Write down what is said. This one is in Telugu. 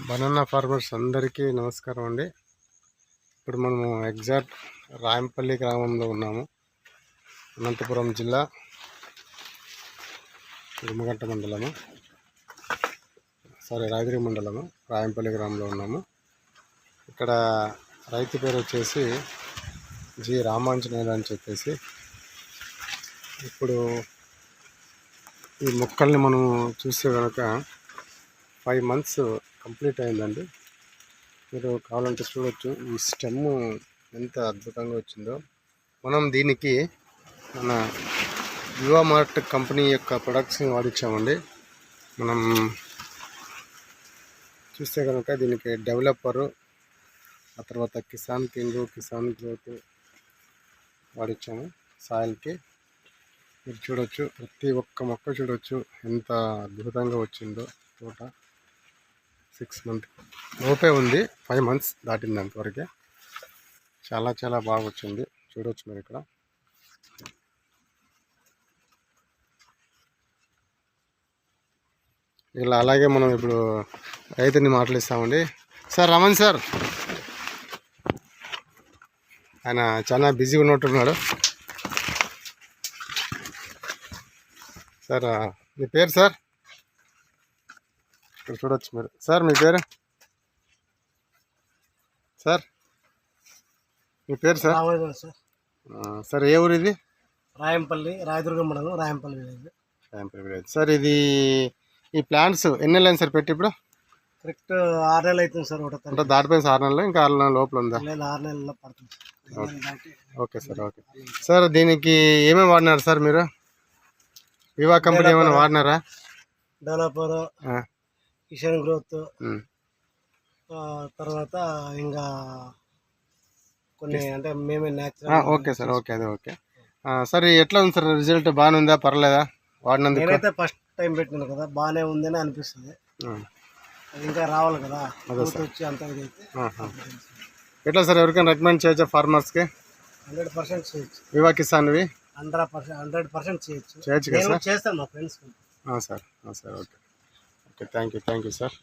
బనానా ఫార్మర్స్ అందరికీ నమస్కారం అండి. ఇప్పుడు మనము ఎగ్జాక్ట్ రాయంపల్లి గ్రామంలో ఉన్నాము. అనంతపురం జిల్లా గుమ్మగంట మండలము, రాయగిరి మండలము, రాయంపల్లి గ్రామంలో ఉన్నాము. ఇక్కడ రైతు పేరు వచ్చేసి జి రామాంజనేయులు అని చెప్పేసి. ఇప్పుడు ఈ మొక్కల్ని మనం చూస్తే కనుక 5 months కంప్లీట్ అయిందండి. మీరు కావాలంటే చూడొచ్చు ఈ స్టెమ్ ఎంత అద్భుతంగా వచ్చిందో. మనం దీనికి మన యువ మార్ట్ కంపెనీ యొక్క ప్రొడక్ట్స్ని వాడించామండి. మనం చూస్తే కనుక దీనికి డెవలపరు, ఆ తర్వాత కిసాన్ కింగ్, కిసాన్ గ్రోత్ వాడించాము సాయిల్కి. మీరు చూడొచ్చు, ప్రతి ఒక్క మొక్క చూడొచ్చు ఎంత అద్భుతంగా వచ్చిందో. తోట 6 months లోపే ఉంది, 5 months దాటింది అంతవరకే. చాలా చాలా బాగా వచ్చింది, చూడవచ్చు మీరు ఇక్కడ. ఇలా అలాగే మనం ఇప్పుడు రైతుని మాట్లాడిస్తామండి. సార్ రమణ్ సార్, ఆయన చాలా బిజీగా ఉన్నట్టున్నాడు. సార్ మీ పేరు సార్? ఇక్కడ చూడొచ్చు మీరు. సార్ మీ పేరు? సార్ మీ పేరు సార్? సార్ ఏ ఊరు ఇది? రాయంపల్లి, రాయదుర్గం మండలం, Rayampalli village. Rayampalli village. Sir ఇది ఈ ప్లాంట్స్ ఎన్ని నెలలు సార్ పెట్టి? ఇప్పుడు కరెక్ట్ 6 నెలలు అవుతుంది సార్. అంటే దాటిపోయింది 6 నెలలు, ఇంకా 6 నెలల లోపల ఉందా? 6 నెలల్లో పడుతుంది. Okay sir, okay sir. దీనికి ఏమేమి వాడినారు సార్ మీరు? వివా కంపెనీ ఏమైనా వాడినారా? డెవలపర్, కిసాన్ గ్రోత్, తర్వాత ఇంకా కొన్ని అంటే మేమే న్యాచురల్. ఓకే సార్, ఓకే, అదే ఓకే. సరే ఎట్లా ఉంది సార్ రిజల్ట్? బాగానే ఉందా, పర్లేదా వాడినందుకు? నేనైతే ఫస్ట్ టైం పెట్టినాను కదా, బాగానే ఉందని అనిపిస్తుంది. ఇంకా రావాలి కదా వచ్చి అంత. ఎట్లా సార్ ఎవరికైనా రికమెండ్ చేయొచ్చా ఫార్మర్స్కి? 100% చేయొచ్చు. వివా కిసాన్వి 100% చేయొచ్చు కదా సార్? చేస్తాను మా friends. Sir, okay okay, thank you sir.